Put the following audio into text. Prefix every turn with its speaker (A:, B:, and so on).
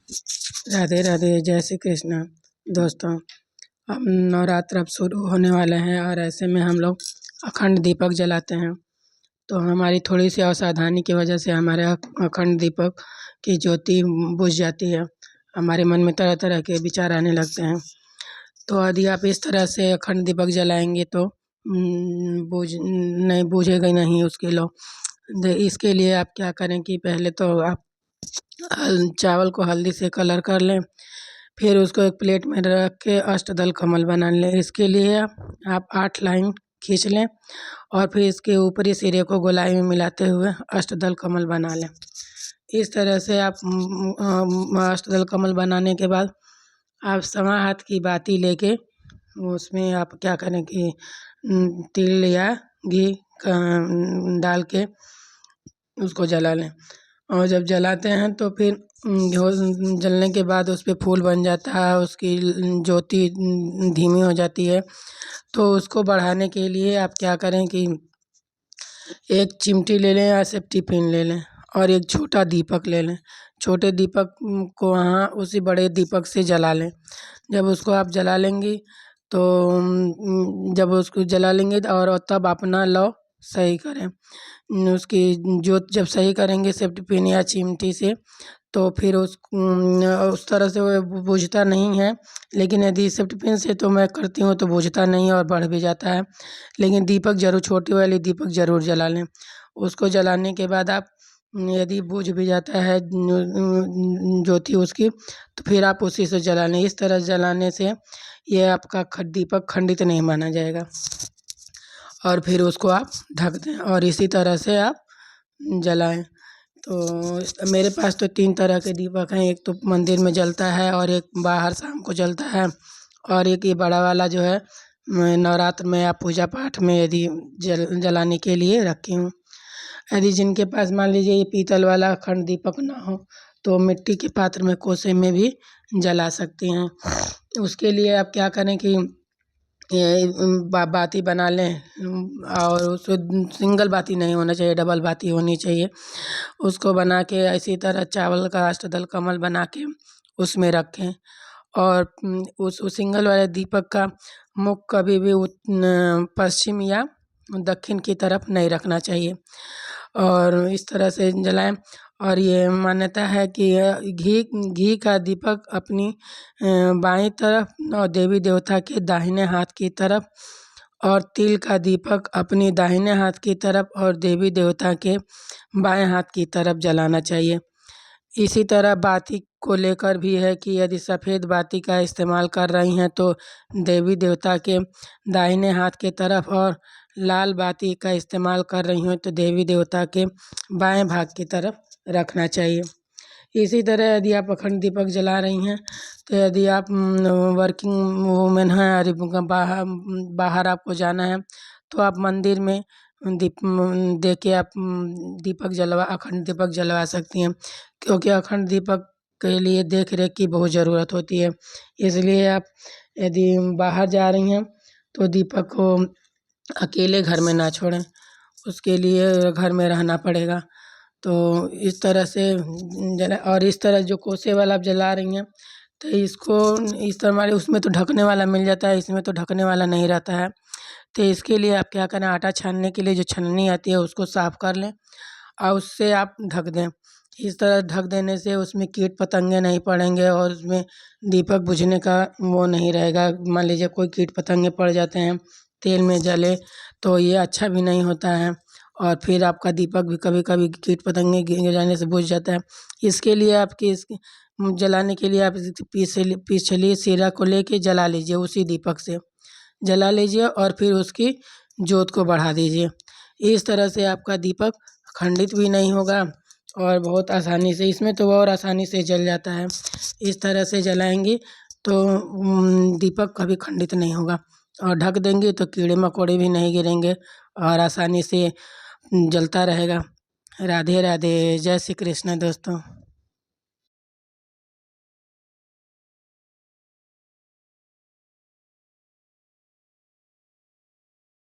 A: राधे राधे, जय श्री कृष्ण। दोस्तों, अब नवरात्र अब शुरू होने वाले हैं और ऐसे में हम लोग अखंड दीपक जलाते हैं। तो हमारी थोड़ी सी असावधानी की वजह से हमारे अखंड दीपक की ज्योति बुझ जाती है। हमारे मन में तरह तरह के विचार आने लगते हैं। तो यदि आप इस तरह से अखंड दीपक जलाएंगे तो नहीं बुझेगा नहीं उसके लो। इसके लिए आप क्या करें कि पहले तो आप चावल को हल्दी से कलर कर लें, फिर उसको एक प्लेट में रख के अष्टदल कमल बना लें। इसके लिए आप 8 लाइन खींच लें और फिर इसके ऊपरी सिरे को गोलाई में मिलाते हुए अष्टदल कमल बना लें। इस तरह से आप अष्टदल कमल बनाने के बाद आप सवा हाथ की बाती लेके उसमें आप क्या करें कि तिल या घी डाल के उसको जला लें। और जब जलाते हैं तो फिर जलने के बाद उस पे फूल बन जाता है, उसकी ज्योति धीमी हो जाती है। तो उसको बढ़ाने के लिए आप क्या करें कि एक चिमटी ले लें या सिर्फ टिफिन ले लें और एक छोटा दीपक ले लें। छोटे दीपक को वहाँ उसी बड़े दीपक से जला लें। जब उसको आप जला लेंगी तो जब उसको जला लेंगे और तब अपना लौ सही करें। उसकी जोत जब सही करेंगे सिर्फ टिफिन या चिमटी से तो फिर उस तरह से वो बुझता नहीं है। लेकिन यदि सिर्फ टिफिन से तो मैं करती हूँ तो बुझता नहीं और बढ़ भी जाता है। लेकिन दीपक ज़रूर छोटी वाली दीपक ज़रूर जला लें। उसको जलाने के बाद आप यदि बुझ भी जाता है ज्योति उसकी तो फिर आप उसी से जला लें। इस तरह जलाने से ये आपका दीपक खंडित नहीं माना जाएगा। और फिर उसको आप ढक दें और इसी तरह से आप जलाएं। तो मेरे पास तो 3 तरह के दीपक हैं। एक तो मंदिर में जलता है और एक बाहर शाम को जलता है और एक ये बड़ा वाला जो है मैं नवरात्र में या पूजा पाठ में यदि जलाने के लिए रखी हूँ। यदि जिनके पास मान लीजिए ये पीतल वाला अखंड दीपक ना हो तो मिट्टी के पात्र में कोसे में भी जला सकती हैं। उसके लिए आप क्या करें कि ये बाती बना लें और उसको सिंगल बाती नहीं होना चाहिए, डबल बाती होनी चाहिए। उसको बना के इसी तरह चावल का अष्टदल कमल बना के उसमें रखें और उस सिंगल वाले दीपक का मुख कभी भी पश्चिम या दक्षिण की तरफ नहीं रखना चाहिए और इस तरह से जलाएं। और ये मान्यता है कि घी का दीपक अपनी बाईं तरफ और देवी देवता के दाहिने हाथ की तरफ और तिल का दीपक अपनी दाहिने हाथ की तरफ और देवी देवता के बाएं हाथ की तरफ जलाना चाहिए। इसी तरह बाती को लेकर भी है कि यदि सफ़ेद बाती का इस्तेमाल कर रही हैं तो देवी देवता के दाहिने हाथ की तरफ और लाल बाती का इस्तेमाल कर रही हो तो देवी देवता के बाएं भाग की तरफ रखना चाहिए। इसी तरह यदि आप अखंड दीपक जला रही हैं तो यदि आप वर्किंग वूमेन हैं और बाहर आपको जाना है तो आप मंदिर में दीप दे के आप अखंड दीपक जलवा सकती हैं। क्योंकि अखंड दीपक के लिए देख रेख की बहुत ज़रूरत होती है। इसलिए आप यदि बाहर जा रही हैं तो दीपक को अकेले घर में ना छोड़ें, उसके लिए घर में रहना पड़ेगा। तो इस तरह से और इस तरह जो कोसे वाला आप जला रही हैं तो इसको इस तरह हमारे उसमें तो ढकने वाला मिल जाता है, इसमें तो ढकने वाला नहीं रहता है। तो इसके लिए आप क्या करें, आटा छानने के लिए जो छन्नी आती है उसको साफ कर लें और उससे आप ढक दें। इस तरह ढक देने से उसमें कीट पतंगे नहीं पड़ेंगे और उसमें दीपक बुझने का वो नहीं रहेगा। मान लीजिए कोई कीट पतंगे पड़ जाते हैं तेल में जले तो ये अच्छा भी नहीं होता है और फिर आपका दीपक भी कभी कभी कीट पतंगे गिर जाने से बुझ जाता है। इसके लिए आपकी जलाने के लिए आप पिछली सिरा को लेके जला लीजिए, उसी दीपक से जला लीजिए और फिर उसकी जोत को बढ़ा दीजिए। इस तरह से आपका दीपक खंडित भी नहीं होगा और बहुत आसानी से इसमें तो और आसानी से जल जाता है। इस तरह से जलाएंगी तो दीपक कभी खंडित नहीं होगा और ढक देंगे तो कीड़े मकोड़े भी नहीं गिरेंगे और आसानी से जलता रहेगा। राधे राधे, जय श्री कृष्ण दोस्तों।